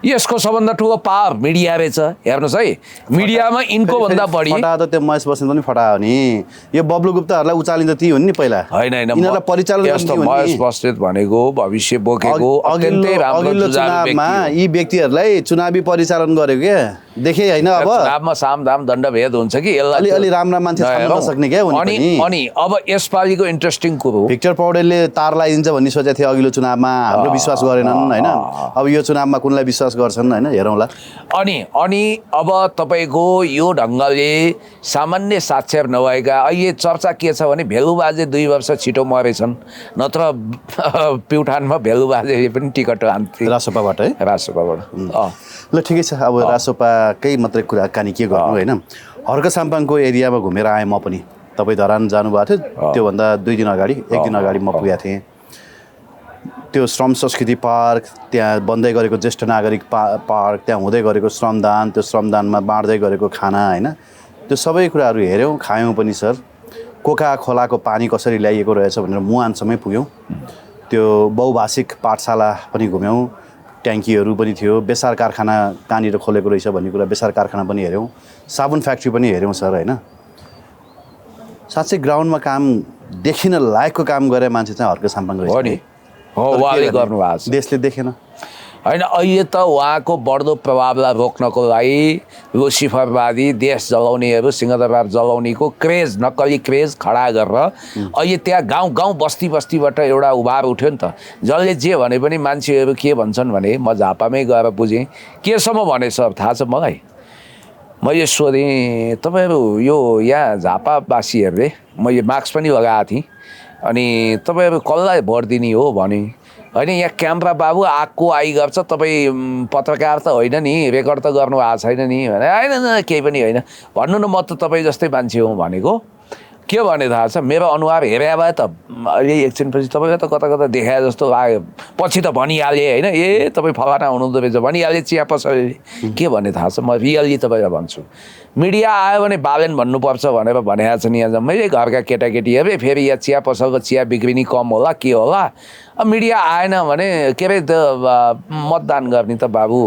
यसको सबभन्दा ठुलो पावर मिडिया रहेछ, हेर्नुहोस् है, मिडियामा इनको भन्दा बढी फटा त त्यो महेश बस्नेत पनि फटा हो नि। यो बब्लु गुप्ताहरूलाई उचालिन्छ ती हुन् नि पहिला, होइन यिनीहरूलाई परिचालन यस्तो महेश बस्नेत भनेको भविष्य बोकेको अत्यन्तै राम्रो चुनावमा यी व्यक्तिहरूलाई चुनावी परिचालन गरेको क्या देखे होइन। अब चुनावमा सामदाम दण्डभेद हुन्छ कि यसलाई अलि राम्रा मान्छे छान्न नसक्ने क्या। अनि अब यसपालिको इन्ट्रेस्टिङ कुरो, भिक्टर पौडेलले तार लगाइदिन्छ भन्ने सोचेको थियो अघिल्लो चुनावमा, हाम्रो विश्वास गरेनन् होइन। अब यो चुनावमा कुनलाई विश्वास गर्छन् होइन, हेरौँला। अनि अब तपाईँको यो ढङ्गले सामान्य साक्षर नभएका, अहिले चर्चा के छ भने भेलुबाजे 2 वर्ष छिटो मरेछन्, नत्र प्युठानमा भेलुबाजेले पनि टिकट हान्थे रासोपाबाट है, रासोपाबाट। ल ठिकै छ, अब रासोपाकै मात्रै कुराकानी के गर्नु होइन। हर्क साम्पाङको एरियामा घुमेर आएँ म पनि, तपाईँ धरान जानुभएको थियो, त्योभन्दा 2 दिन अगाडि 1 दिन अगाडि म पुगेको थिएँ। त्यो श्रम संस्कृति पार्क, त्यहाँ बन्दै गरेको ज्येष्ठ नागरिक पार्क, त्यहाँ हुँदै गरेको श्रमदान, त्यो श्रमदानमा बाँड्दै गरेको खाना होइन, त्यो सबै कुराहरू हेऱ्यौँ, खायौँ पनि सर। कोका खोलाको पानी कसरी ल्याइएको रहेछ भनेर मुहानसम्मै पुग्यौँ। त्यो बहुभाषिक पाठशाला पनि घुम्यौँ, ट्याङ्कीहरू पनि थियो, बेसार कारखाना कहाँनिर खोलेको रहेछ भन्ने कुरा, बेसार कारखाना पनि हेऱ्यौँ, साबुन फ्याक्ट्री पनि हेऱ्यौँ सर होइन। साँच्चै ग्राउन्डमा काम देखिन लायकको काम गरे मान्छे चाहिँ हर्क साम्पाङ रहेछ हो, उहाँले गर्नुभएको छ, देशले देखेन होइन। अहिले त उहाँको बढ्दो प्रभावलाई रोक्नको लागि लुसिफरवादी देश जलाउनेहरू, सिंहदरबार जलाउनेको क्रेज, नक्कली क्रेज खडा गरेर अहिले त्यहाँ गाउँ बस्तीबाट एउटा उभार उठ्यो नि त। जसले जे भने पनि मान्छेहरू के भन्छन् भने, म झापामै गएर बुझेँ केसम्म भने सर थाहा छ मलाई। मैले सोधेँ तपाईँहरू यो यहाँ झापावासीहरूले, मैले मास्क पनि लगाएको थिएँ, अनि तपाईँहरू कसलाई भोट दिने हो भने, होइन यहाँ क्यामेरा बाबु आगको गर्छ, तपाईँ पत्रकार त होइन नि, रेकर्ड त गर्नु भएको छैन नि भने, होइन केही पनि होइन, भन्नु न म त तपाईँ जस्तै मान्छे हुँ भनेको। के भने थाहा छ मेरो अनुहार हेरे भए त अहिले एकछिनपछि तपाईँले त कता कता देखाए जस्तो लाग्यो पछि त भनिहालेँ होइन ए तपाईँ फलाना हुनुहुँदो रहेछ भनिहालेँ चिया पसलले के भन्ने थाहा छ म रियली तपाईँलाई भन्छु मिडिया आयो भने बालेन भन्नुपर्छ भनेर भनेको छ नि यहाँ मैले घरका केटाकेटीहरू फेरि यहाँ चिया पसलको चिया बिक्री नि कम होला के होला अब मिडिया आएन भने के अरे मतदान गर्ने त बाबु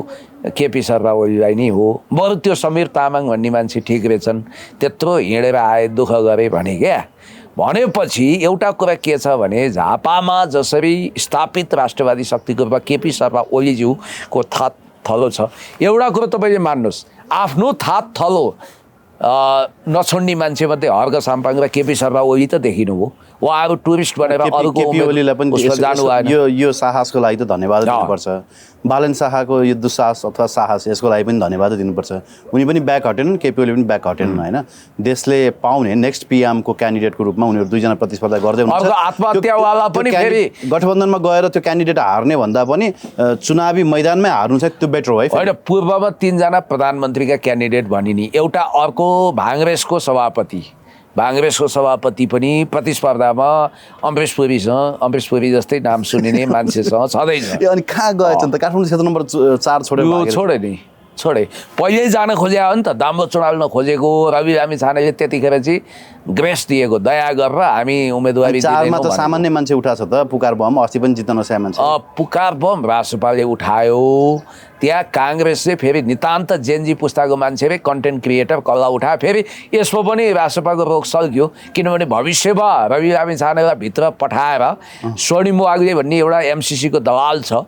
केपी शर्मा ओलीलाई नै हो बरु त्यो समीर तामाङ भन्ने मान्छे ठिक रहेछन् त्यत्रो हिँडेर आए दुःख गरे भने क्या भनेपछि एउटा कुरा के छ भने झापामा जसरी स्थापित राष्ट्रवादी शक्तिको रूपमा केपी शर्मा ओलीज्यूको थात थलो छ एउटा कुरो तपाईँले मान्नुहोस् आफ्नो थात थलो नछोड्ने मान्छे मध्ये हर्क साम्पाङ र केपी शर्मा ओली त देखिनु हो उहाँहरू टुरिस्ट भनेर अरूको केपी ओलीलाई पनि यो साहसको लागि त धन्यवाद दिनुपर्छ बालन शाहको यो दुस्साहस अथवा साहस यसको लागि पनि धन्यवाद दिनुपर्छ उनी पनि ब्याक हटेनन् केपी ओली पनि ब्याक हटेनन् होइन देशले पाउने नेक्स्ट पिएमको क्यान्डिडेटको रूपमा उनीहरू दुईजना प्रतिस्पर्धा गर्दै आत्महत्यावाला पनि फेरि गठबन्धनमा गएर त्यो क्यान्डिडेट हार्ने भन्दा पनि चुनावी मैदानमै हार्नु चाहिँ त्यो बेटर हो है होइन पूर्वमा 3 जना प्रधानमन्त्रीका क्यान्डिडेट भनिनी एउटा अर्को भाङ्रेसको सभापति पनि प्रतिस्पर्धामा अमरेश पुरी जस्तै नाम सुनिने मान्छेसँग छँदैछ अनि कहाँ गएछन् त काठमाडौँ क्षेत्र नम्बर 4 छोडे पहिल्यै जान खोजे हो नि त दाम्रो चुनाव खोजेको रवि लामी छानेले त्यतिखेर चाहिँ ग्रेस दिएको दया गरेर हामी उम्मेदवारी चारमा त सामान्य मान्छे उठाएको छ त पुकार बम अस्ति पनि जित्न नसकेको मान्छे पुकार बम रासपाले उठायो त्यहाँ काङ्ग्रेसले फेरि नितान्त जेनजी पुस्ताको मान्छेले कन्टेन्ट क्रिएटर कल्ला उठायो फेरि यसमा पनि रासपाको रोग सल्क्यो किनभने भविष्यमा रवि लामी छानेलाई भित्र पठाएर स्वर्णिम वाग्ले भन्ने एउटा एमसिसीको दलाल छ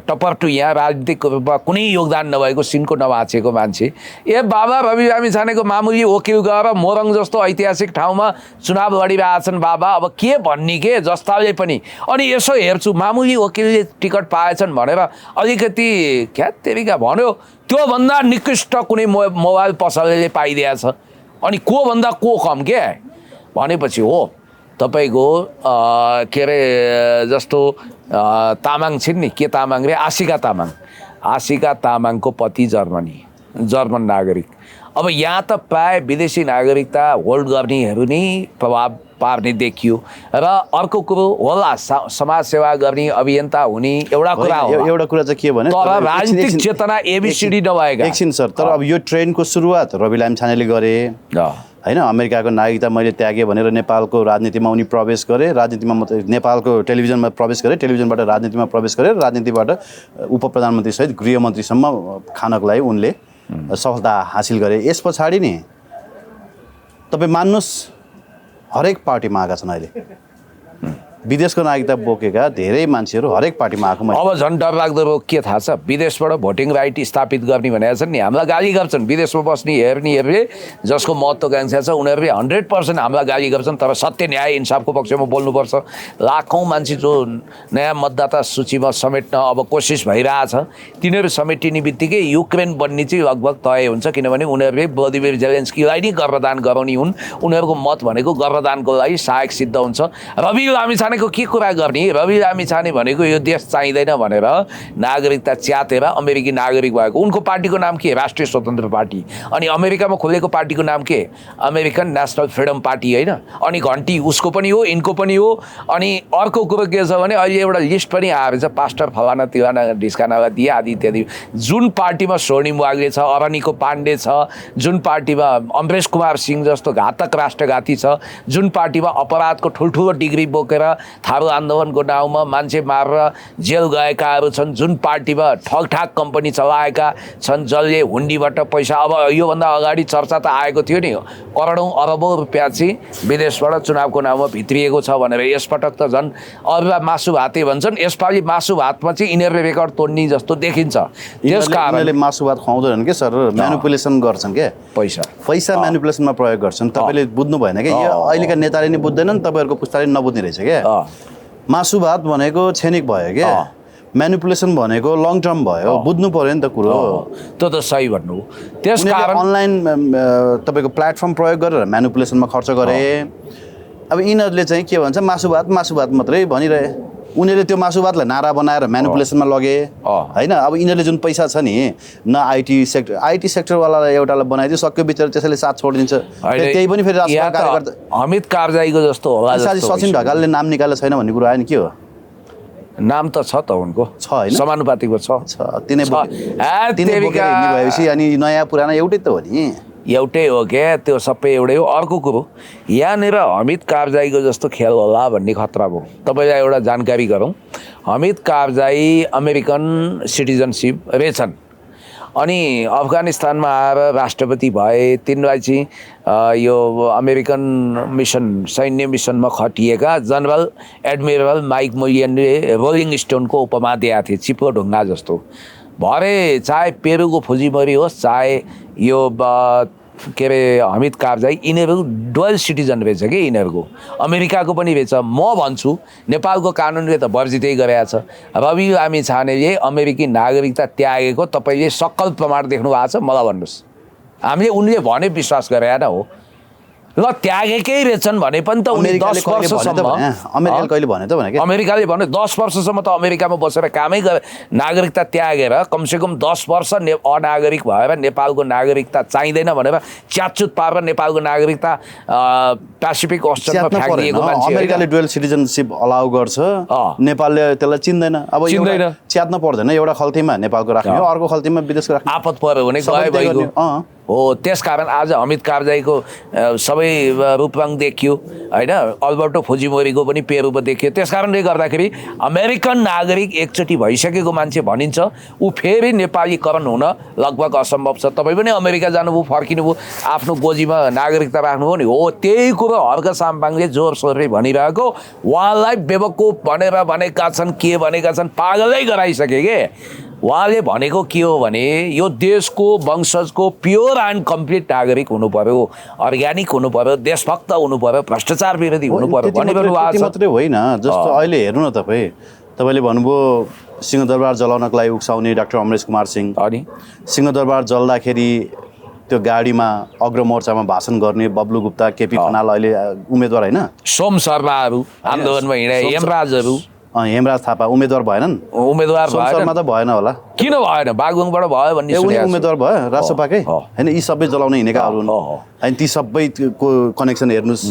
टपर टु यहाँ राजनीतिक रूपमा कुनै योगदान नभएको सिनको नभाँचेको मान्छे ए बाबा रवि लामी छानेको मामुली वकिल गएर मोरङ जस्तो ऐतिहासिक ठाउँमा चुनाव लडिरहेछन् बाबा अब के भन्ने के जस्ताले पनि अनि यसो हेर्छु मामुली वकिलले टिकट पाएछन् भनेर अलिकति क्या तेरिका भन्यो त्योभन्दा निकृष्ट कुनै मोबाइल पसलले पाइदिएछ अनि को भन्दा को कम के भनेपछि हो तपाईँको के अरे जस्तो तामाङ छिन् नि के तामाङ रे आशिका तामाङको पति जर्मन नागरिक अब यहाँ त प्राय विदेशी नागरिकता होल्ड गर्नेहरू नै प्रभाव पार्ने देखियो र अर्को कुरो होला समाज सेवा गर्ने अभियन्ता हुने एउटा कुरा चाहिँ के भने तर राजनीतिक चेतना एबिसिडी नभएका एकछिन सर तर अब यो ट्रेनको सुरुवात रवि लामी छानेले गरे होइन अमेरिकाको नागरिकता मैले त्यागेँ भनेर नेपालको राजनीतिमा उनी प्रवेश गरे राजनीतिमा मात्रै नेपालको टेलिभिजनमा प्रवेश गरे टेलिभिजनबाट राजनीतिमा प्रवेश गरे राजनीतिबाट उप प्रधानमन्त्री सहित गृहमन्त्रीसम्म खानको लागि उनले सफलता हासिल गरे यस पछाडि नि तपाईँ मान्नुहोस् हरेक पार्टीमा आएका छन् अहिले विदेशको नागरिकता बोकेका धेरै मान्छेहरू हरेक पार्टीमा आएको अब झन् डरलाग्दो रोग के थाहा छ विदेशबाट भोटिङ राइट स्थापित गर्ने भनेका छन् नि हामीलाई गाली गर्छन् विदेशमा बस्ने हेर्नेहरूले जसको महत्त्वाकांक्षा छ उनीहरूले 100% हामीलाई गाली गर्छन् तर सत्य न्याय इन्साफको पक्षमा बोल्नुपर्छ लाखौँ मान्छे जो नयाँ मतदाता सूचीमा समेट्न अब कोसिस भइरहेछ तिनीहरू समेटिने बित्तिकै युक्रेन बन्ने चाहिँ लगभग तय हुन्छ किनभने उनीहरूले भ्लादिमिर जेलेन्स्कीलाई नै गर्भदान गराउने हुन् उनीहरूको मत भनेको गर्भदानको लागि सहायक सिद्ध हुन्छ रवि लामी छानेको के कुरा गर्ने रवि लामी छाने भनेको यो देश चाहिँदैन भनेर नागरिकता च्यातेर अमेरिकी नागरिक भएको उनको पार्टीको नाम के राष्ट्रिय स्वतन्त्र पार्टी अनि अमेरिकामा खोलेको पार्टीको नाम के अमेरिकन नेसनल फ्रिडम पार्टी होइन अनि घन्टी उसको पनि हो यिनको पनि हो अनि अर्को कुरो के छ भने अहिले एउटा लिस्ट पनि आएर छ पास्टर फलाना तिलाना ढिस्कानालाई दिए आदि इत्यादि जुन पार्टीमा स्वर्णिम वाग्ले छ अरनिको पाण्डे छ जुन पार्टीमा अमरेश कुमार सिंह जस्तो घातक राष्ट्रघाती छ जुन पार्टीमा अपराधको ठुल्ठुलो डिग्री बोकेर थारू आन्दोलनको नाउँमा मान्छे मारेर जेल गएकाहरू छन् जुन पार्टीमा ठगठाक कम्पनी चलाएका छन् जसले हुन्डीबाट पैसा अब योभन्दा अगाडि चर्चा त आएको थियो नि करोडौँ अरबौँ रुपियाँ चाहिँ विदेशबाट चुनावको नाउँमा भित्रिएको छ भनेर यसपटक त झन् अरूलाई मासु भाते भन्छन् यसपालि मासु भातमा चाहिँ यिनीहरूले रेकर्ड तोड्ने जस्तो देखिन्छ त्यस कारणले मासु भात खुवाउँदैनन् के सर म्यानिपुलेसन गर्छन् के पैसा म्यानिपुलेसनमा प्रयोग गर्छन् तपाईँले बुझ्नु भएन क्या यो अहिलेका नेताले नि बुझ्दैनन् तपाईँहरूको पुस्ताले नबुझ्ने रहेछ क्या मासु भात भनेको क्षणिक भयो क्या म्यानिपुलेसन भनेको लङ टर्म भयो बुझ्नु पर्यो नि त कुरो त्यो त सही भन्नु त्यस कारण अनलाइन तपाईँको प्लेटफर्म प्रयोग गरेर म्यानिपुलेसनमा खर्च गरे अब यिनीहरूले चाहिँ के भन्छ मासु भात मात्रै भनिरहे उनीहरूले त्यो मासुभातलाई नारा बनाएर म्यानिपुलेसनमा लगे होइन। अब यिनीहरूले जुन पैसा छ नि न आइटी सेक्टरवालालाई एउटालाई बनाइदियो सक्यो बिचरा त्यसैले साथ छोडिदिन्छ। त्यही पनि फेरि राष्ट्रिय कार्यकर्ता अमित कारजाईको जस्तो होला जस्तो सचिन ढकालले नाम निकालेको छैन भन्ने कुरो आयो नि के हो? नाम त छ त उनको छ होइन समानुपातिको छ भएपछि अनि नयाँ पुरानो एउटै त हो नि। एउटै हो क्या त्यो सबै एउटै हो। अर्को कुरो यहाँनिर अमित कारजाईको जस्तो खेल होला भन्ने खतरा भयो। तपाईँलाई एउटा जानकारी गरौँ, अमित कारजाई अमेरिकन सिटिजनसिप रहेछन् अनि अफगानिस्तानमा आएर राष्ट्रपति भए। तिनलाई चाहिँ यो अमेरिकन मिसन सैन्य मिसनमा खटिएका जनरल एडमिरल माइक मोलियनले रोलिङ स्टोनको उपमा दिएका थिए, चिप्लो ढुङ्गा जस्तो। भरे चाहे पेरुको फुजिमरी होस् चाहे यो के अरे अमित कारजाई, यिनीहरू डुअल सिटिजन रहेछ कि यिनीहरूको, अमेरिकाको पनि रहेछ। म भन्छु नेपालको कानुनले त वर्जितै गरेको छ। रवि लामी छानेले अमेरिकी नागरिकता त्यागेको तपाईँले सक्कल प्रमाण देख्नु भएको छ? मलाई भन्नुहोस्। हामीले उनले भने विश्वास गरेन हो, ल त्यागेकै रहेछन् भने पनि त उनी 10 वर्षसम्म अमेरिकाले कहिले भने त भने के अमेरिकाले भने 10 वर्षसम्म त अमेरिकामा बसेर कामै गरे, नागरिकता त्यागेर कमसेकम 10 वर्ष अनागरिक भएर नेपालको नागरिकता चाहिँदैन भनेर च्यातचुत पारेर नेपालको नागरिकता पेसिफिक ओसनमा फ्याँकिदिएको मान्छे। अमेरिकाले डुअल सिटिजनसिप अलाउ गर्छ, नेपालले त्यसलाई चिन्दैन। अब चिन्दैन, च्यात्न पर्दैन। एउटा खल्तीमा नेपालको राख्ने हो, अर्को खल्तीमा विदेशको राख्ने। आपत पर्यो भने गए भइगयो हो। त्यसकारण आज अमित कारजाईको सबै रूपरङ देखियो होइन, अल्बर्टो फुजिमोरीको पनि पेरुमा देखियो। त्यस कारणले गर्दाखेरि अमेरिकन नागरिक एकचोटि भइसकेको मान्छे भनिन्छ, ऊ फेरि नेपालीकरण हुन लगभग असम्भव छ। तपाईँ पनि अमेरिका जानुभयो, फर्किनुभयो, आफ्नो गोजीमा नागरिकता राख्नुभयो नि हो। त्यही कुरो हर्क साम्पाङले जोरसोरले भनिरहेको, उहाँलाई बेवकुफ भनेर भनेका छन्, के भनेका छन्, पागलै गराइसके के। उहाँले भनेको के हो भने यो देशको वंशजको प्योर एन्ड कम्प्लिट नागरिक हुनु पर्यो, अर्ग्यानिक हुनु पर्यो, देशभक्त हुनु पर्यो, भ्रष्टाचार विरोधी हुनु पर्यो भनिरहनु भएको छ। मात्रै होइन, जस्तो अहिले हेर्नु न तपाईँले भन्नुभयो सिंहदरबार जलाउनको लागि उक्साउने डाक्टर अमरेश कुमार सिंह। अनि सिंहदरबार जल्दाखेरि त्यो गाडीमा अग्रमोर्चामा भाषण गर्ने बब्लु गुप्ता, केपी खनाल अहिले उम्मेदवार होइन, सोम शर्माहरू आन्दोलनमा हिँडे, हेमराजहरू, हेमराज थापा उम्मेदवार भएनन्। उम्मेदवार शर्मा त भएन होला, किन भएन? बागलुङबाट भयो भन्ने उनी उम्मेदवार भयो राष्ट्रपाकै होइन। यी सबै जलाउन हिँडेकाहरू हुन् अनि ती सबैको कनेक्सन हेर्नुहोस्।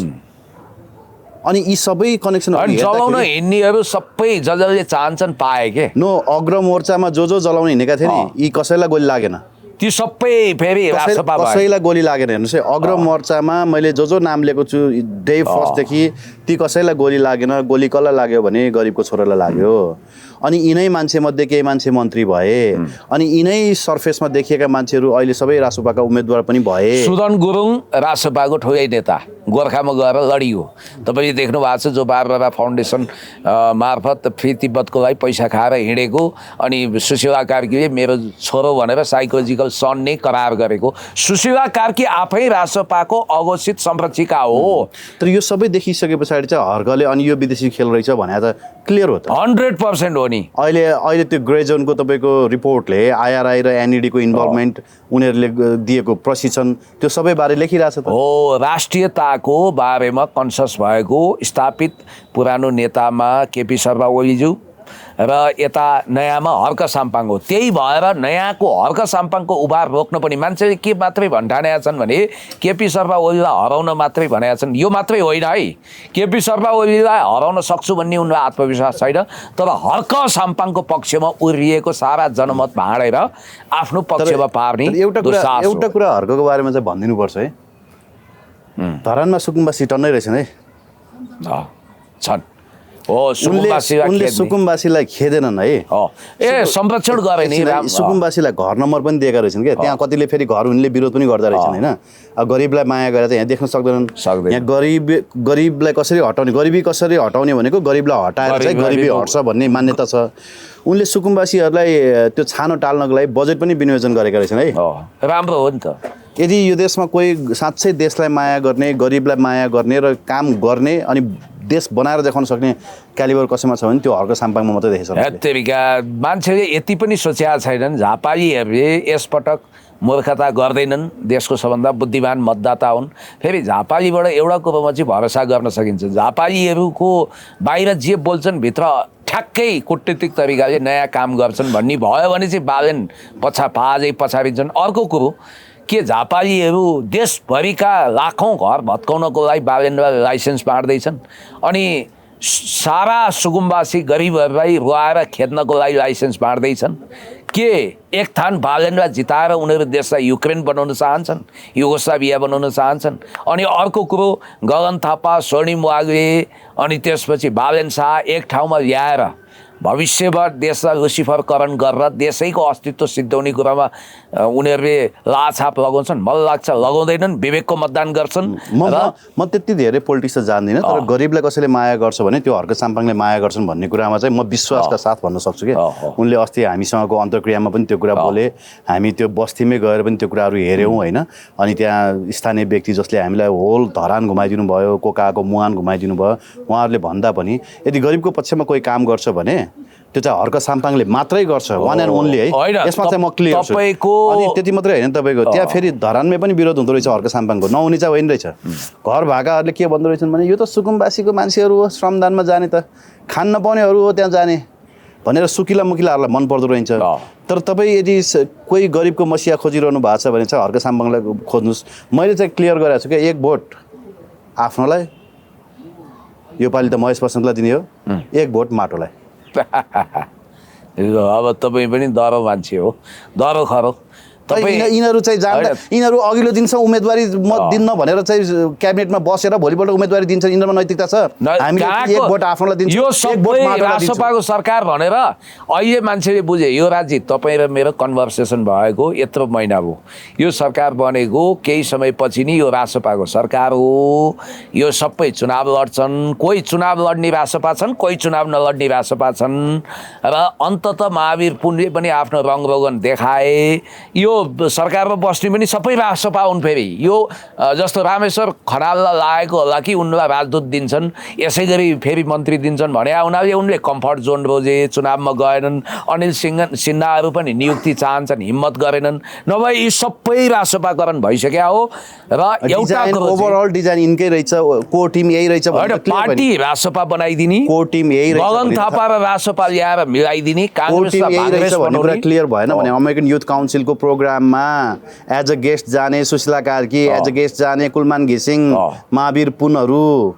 अनि यी सबै कनेक्सनहरू जलाउन हिँड्नेहरू सबै जसले चाहन्छन् पाए के। नो अग्रमोर्चामा जो जलाउन हिँडेका थिए नि, यी कसैलाई गोली लागेन। ती सबै फेरि कसैलाई गोली लागेन। हेर्नुहोस् है, अग्रमोर्चामा मैले जो नाम लिएको छु डे फर्स्टदेखि, ती कसैलाई गोली लागेन। गोली कसलाई लाग्यो भने गरिबको छोरालाई लाग्यो। अनि यिनै मान्छेमध्ये केही मान्छे मन्त्री भए, अनि यिनै सर्फेसमा देखिएका मान्छेहरू अहिले सबै रासोपाका उम्मेदवार पनि भए। सुदन गुरुङ रासोपाको ठुलै नेता गोर्खामा गएर लडियो। तपाईँले देख्नु भएको छ, जो बारबारा फाउन्डेसन मार्फत फ्री तिब्बतको लागि पैसा खाएर हिँडेको, अनि सुशीला कार्कीले मेरो छोरो भनेर साइकोलोजिकल सन नै करार गरेको। सुशीला कार्की आफै रासोपाको अघोषित संरक्षिका हो। तर यो सबै देखिसके पछाडि चाहिँ हर्कले अनि यो विदेशी खेल रहेछ भने त क्लियर हो त, 100% हो नि। अहिले त्यो ग्रे जोनको तपाईँको रिपोर्टले आइआरआई र एनइडीको इन्भल्भमेन्ट, उनीहरूले दिएको प्रशिक्षण, त्यो सबै बारे लेखिरहेछ त हो। राष्ट्रियताको बारेमा कन्सियस भएको स्थापित पुरानो नेतामा केपी शर्मा ओलीज्यू र यता नयाँमा हर्क साम्पाङ हो। त्यही भएर नयाँको हर्क साम्पाङको उभार रोक्न पनि मान्छेले के मात्रै भन्ठानेका छन् भने केपी शर्मा ओलीलाई हराउन मात्रै भनेका छन्। यो मात्रै होइन है, केपी शर्मा ओलीलाई हराउन सक्छु भन्ने उनलाई आत्मविश्वास छैन, तर हर्क साम्पाङको पक्षमा उर्रिएको सारा जनमत भाँडेर आफ्नो पक्षमा पार्ने एउटा कुरा हर्कको बारेमा चाहिँ भनिदिनुपर्छ है। धरानमा सुकुम्बासी टन्नै रहेछन् है, छन् हो। उनले सुकुम्बासीलाई खेदेनन् है, संरक्षण गरे नि। सुकुम्बासीलाई घर नम्बर पनि दिएका रहेछन् क्या। त्यहाँ कतिले फेरि घर उनले विरोध पनि गर्दा रहेछन् होइन। अब गरिबलाई माया गरेर चाहिँ यहाँ देख्न सक्दैनन्। यहाँ गरिबलाई कसरी हटाउने, गरिबी कसरी हटाउने भनेको गरिबलाई हटाएर चाहिँ गरिबी हट्छ भन्ने मान्यता छ। उनले सुकुम्बासीहरूलाई त्यो छानो टाल्नको लागि बजेट पनि विनियोजन गरेका रहेछन् है। राम्रो हो नि त। यदि यो देशमा कोही साँच्चै देशलाई माया गर्ने, गरिबलाई माया गर्ने र काम गर्ने अनि देश बनाएर देखाउन सक्ने क्यालिबर कसैमा छ भने त्यो हर्क साम्पाङमा मात्रै देखेछ। हेत्तेरिका मान्छेले यति पनि सोचेका छैनन्। झापालीहरूले यसपटक मूर्खता गर्दैनन्, देशको सबभन्दा बुद्धिमान मतदाता हुन्। फेरि झापालीबाट एउटा कुरोमा चाहिँ भरोसा गर्न सकिन्छ, झापालीहरूको बाहिर जे बोल्छन् भित्र ठ्याक्कै कूटनीतिक तरिकाले नयाँ काम गर्छन् भन्ने भयो भने चाहिँ बालेन बाजै पछारिन्छन्। अर्को कुरो के झापालीहरू देशभरिका लाखौँ घर भत्काउनको लागि बालेनलाई लाइसेन्स बाँड्दैछन् अनि सारा सुकुम्बासी गरिबहरूलाई रुवाएर खेद्नको लागि लाइसेन्स बाँड्दैछन्। के एक थान बालेनलाई जिताएर उनीहरू देशलाई युक्रेन बनाउन चाहन्छन्, युगोस्लाभिया बनाउन चाहन्छन्। अनि अर्को कुरो गगन थापा, स्वर्णिम वाग्ले अनि त्यसपछि बालेन शाह एक ठाउँमा ल्याएर भविष्यभर देशलाई लुसिफरकरण गरेर देशैको अस्तित्व सिद्ध्याउने कुरामा उनीहरूले लाछाप लगाउँछन्। मलाई लाग्छ लगाउँदैनन्, विवेकको मतदान गर्छन्। म त्यति धेरै पोलिटिक्स त जान्दिनँ, तर गरिबलाई कसैले माया गर्छ भने त्यो हर्क साम्पाङले माया गर्छन् भन्ने कुरामा चाहिँ म विश्वासका साथ भन्न सक्छु कि उनले अस्ति हामीसँगको अन्तर्क्रियामा पनि त्यो कुरा बोले। हामी त्यो बस्तीमै गएर पनि त्यो कुराहरू हेऱ्यौँ होइन। अनि त्यहाँ स्थानीय व्यक्ति जसले हामीलाई होल धरान घुमाइदिनु भयो, कोकाको मुहान घुमाइदिनु भयो, उहाँहरूले भन्दा पनि यदि गरिबको पक्षमा कोही काम गर्छ भने त्यो चाहिँ हर्क साम्पाङले मात्रै गर्छ, वान एन्ड ओन्ली है। यसमा चाहिँ म क्लियर छु। अनि त्यति मात्रै होइन, तपाईँको त्यहाँ फेरि धरानमै पनि विरोध हुँदो रहेछ हर्क साम्पाङको, नहुने चाहिँ होइन रहेछ। घर भएकाहरूले के भन्दो रहेछन् भने यो त सुकुम्बासीको मान्छेहरू हो, श्रमदानमा जाने त, खान नपाउनेहरू हो त्यहाँ जाने भनेर सुकिला मुकिलाहरूलाई मन पर्दो रहेछ। तर तपाईँ यदि कोही गरिबको मसिया खोजिरहनु भएको छ भने चाहिँ हर्क साम्पाङलाई खोज्नुहोस्। मैले चाहिँ क्लियर गरेको छु कि एक भोट आफ्नोलाई, योपालि त महेश बस्नेतलाई दिने हो, एक भोट माटोलाई। अब तपाईँ पनि दरो मान्छे हो, दरो खरो। यिनीहरू चाहिँ जान्दा यिनीहरू अघिल्लो दिनसम्म उम्मेदवारी म दिन्न भनेर चाहिँ क्याबिनेटमा बसेर भोलिपल्ट उम्मेदवारी दिन्छन्। यिनीहरूमा नैतिकता छ? हामीले एक भोट आफ्नोलाई दिन्छौँ, यो सबै रासपाको सरकार भनेर अहिले मान्छेले बुझे। यो राज्य तपाईँ र मेरो कन्भर्सेसन भएको यत्रो महिना भयो। यो सरकार बनेको केही समयपछि नि यो रासपाको सरकार हो। यो सबै चुनाव लड्छन्, कोही चुनाव लड्ने रासपा छन्, कोही चुनाव नलड्ने रासपा छन् र अन्ततः महावीर पुनले पनि आफ्नो रङरोगन देखाए। यो सरकारमा बस्ने पनि सबै रासपा हुन्। फेरि यो जस्तो रामेश्वर खनाललाई लागेको होला कि उनलाई राजदूत दिन्छन्, यसै गरी फेरि मन्त्री दिन्छन् भने उनीहरूले उनले कम्फर्ट जोन रोजे, चुनावमा गएनन्। अनिल सिन्हाहरू पनि नियुक्ति चाहन्छन्, हिम्मत गरेनन्। नभए यी सबै रासपाकरण भइसक्यो हो। र एउटा ओभरअल डिजाइन यिनकै रहेछ, कोर टिम यही रहेछ भने पार्टी रासपा बनाइदिने, कोर टिम यही रहेछ, गगन थापा र रासपा ल्याएर मिलाइदिने, काङ्ग्रेसलाई काङ्ग्रेस बनाउने। क्लियर भएन भने अमेरिकन युथ काउन्सिलको प्रोग्राममा एज अ गेस्ट जाने Sushila Karki, as a guest जाने कुलमान घिसिङ, महावीर पुनहरू,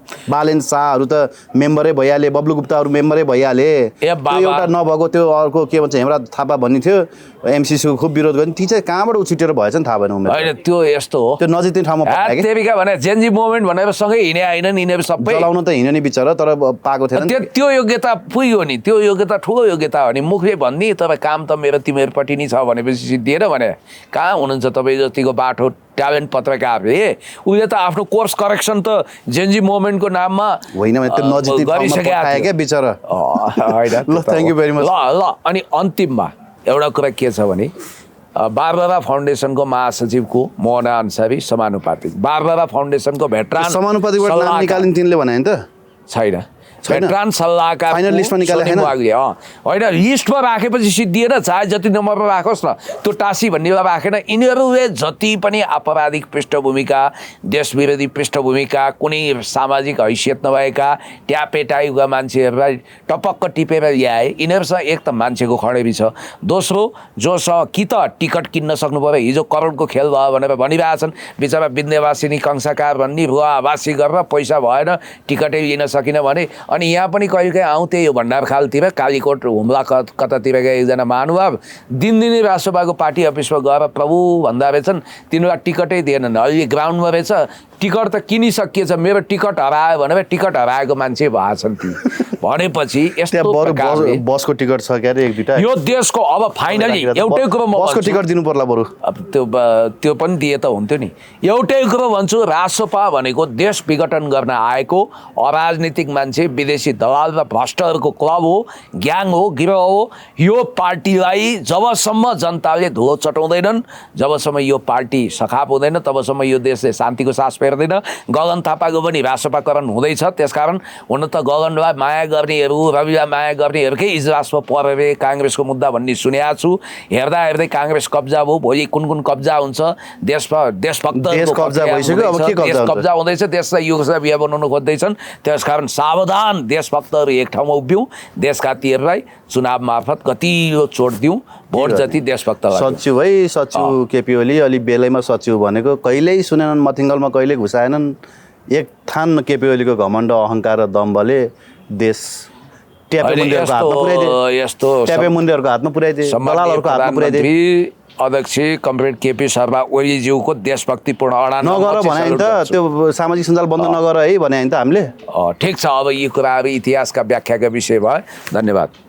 बालेन शाहहरू त मेम्बरै भइहाले, बब्लु गुप्ताहरू मेम्बरै भइहाले। एउटा नभएको त्यो अर्को के भन्छ हेमराज थापा भन्ने थियो, एमसिसीको खुब विरोध गर्ने, ती चाहिँ कहाँबाट उछिटेर भएछ नि थाहा भएन। होइन त्यो यस्तो हो, त्यो नजिकै ठाउँमा तेरिका भने जेनजी मुभमेन्ट भनेर सँगै हिँडे होइनन्, यिनीहरू सबै चलाउन त हिँड्यो नि बिचरा, तर पाएको थिएन। त्यो योग्यता पुग्यो नि, त्यो योग्यता ठुलो योग्यता हो नि। मुखले भन्ने तर काम त मेरो तिमीहरूपट्टि नै छ भनेपछि सिद्धिएन भने कहाँ हुनुहुन्छ तपाईँ जतिको बाटो ट्यालेन्ट पत्रकारले। उसले त आफ्नो कोर्स करेक्सन त जेनजी मुभमेन्टको नाममा होइन गरिसकेको क्या बिचरा। ल थ्याङ्क यू भेरी मच। ल अनि अन्तिममा एउटा कुरा के छ भने बारबरा फाउन्डेसनको महासचिवको मोहना अन्सारी समानुपातिक, बारबरा फाउन्डेसनको भेटरान समानुपातिकबाट नाम निकालिन् तिनले भने नि त छैन। भेटरान सल्लाहकार फाइनल लिस्टमा निकालेन होइन, लिस्टमा राखेपछि सिद्धिएन, चाहे जति नम्बरमा राखोस् न, त्यो टाँसी भन्नेलाई राखेन। यिनीहरूले जति पनि आपराधिक पृष्ठभूमिका, देशविरोधी पृष्ठभूमिका, कुनै सामाजिक हैसियत नभएका ट्यापे टाइपका मान्छेहरूलाई टपक्क टिपेर ल्याए। यिनीहरूसँग एक त मान्छेको खडेरी छ, दोस्रो जोसँग कि त टिकट किन्न सक्नु पऱ्यो, हिजो करोडको खेल भयो भनेर भनिरहेछन्। बिचरा विन्ध्यवासिनी कंसाकार भन्ने भुवावासी गरेर पैसा भएन, टिकटै लिन सकिन भने। अनि यहाँ पनि कहिलेकाहीँ आउँथे यो भण्डारखालतिर, कालीकोट हुम्ला कतातिरका एकजना महानुभाव दिनदिनै रासपाको पार्टी अफिसमा गएर प्रभु भन्दा रहेछन्, तिनीहरूलाई टिकटै दिएनन्। अहिले ग्राउन्डमा रहेछ, टिकट त किनिसकिएछ, मेरो टिकट हरायो भने टिकट हराएको मान्छे भएछन् ती भनेपछि यस्तो प्रकारले बसको टिकट छ क्या एक दुईटा यो देशको। अब फाइनली एउटै कुरो म बसको टिकट दिनु पर्ला बरु, अब त्यो पनि दिए त हुन्थ्यो नि। एउटै कुरो भन्छु, रासपा भनेको देश विघटन गर्न आएको अराजनीतिक मान्छे, विदेशी दलाल र भ्रष्टहरूको क्लब हो, ग्याङ हो, गिरोह हो। यो पार्टीलाई जबसम्म जनताले धुलो चटाउँदैनन्, जबसम्म यो पार्टी सखाप हुँदैन, तबसम्म यो देशले शान्तिको सास हेर्दैन। गगन थापाको पनि रासपाकरण हुँदैछ। त्यसकारण हुन त गगनलाई माया गर्नेहरू, रविलाई माया गर्नेहरूकै इजलासमा परेर काङ्ग्रेसको मुद्दा भन्ने सुनेको छु। हेर्दा हेर्दै काङ्ग्रेस कब्जा भयो, भोलि कुन कुन कब्जा हुन्छ, देशभक्तहरूको कब्जा भइसक्यो, अब के देश कब्जा हुन्छ? कब्जा हुँदैछ, देशलाई युगोस्लाभिया बनाउन खोज्दैछन्। त्यसकारण सावधान, देशभक्तहरू एक ठाउँमा उभियौँ, देशका तीरलाई चुनाव मार्फत कति चोट दिउँ, भोट जति देशभक्त सचिव है, सचिव केपी ओली अलि बेलैमा सचिव भनेको कहिल्यै सुनेनन्, मथिङ्गलमा कहिल्यै घुसाएनन्। एक थान केपी ओलीको घमण्ड, अहङ्कार र दम्बले देश ट्यापे मुन्डेहरूको हातमा पुर्याइदिए, ट्यापे मुन्डेहरूको हातमा पुर्याइदिए, दलालहरूको हातमा पुर्याइदिए। अध्यक्ष कमरेड केपी शर्मा ओलीज्यूको देशभक्तिपूर्ण अडान नगर भने नि त, त्यो सामाजिक सञ्जाल बन्द नगर है भने नि त हामीले। ठिक छ, अब यी कुराहरू इतिहासका व्याख्याका विषय भयो। धन्यवाद।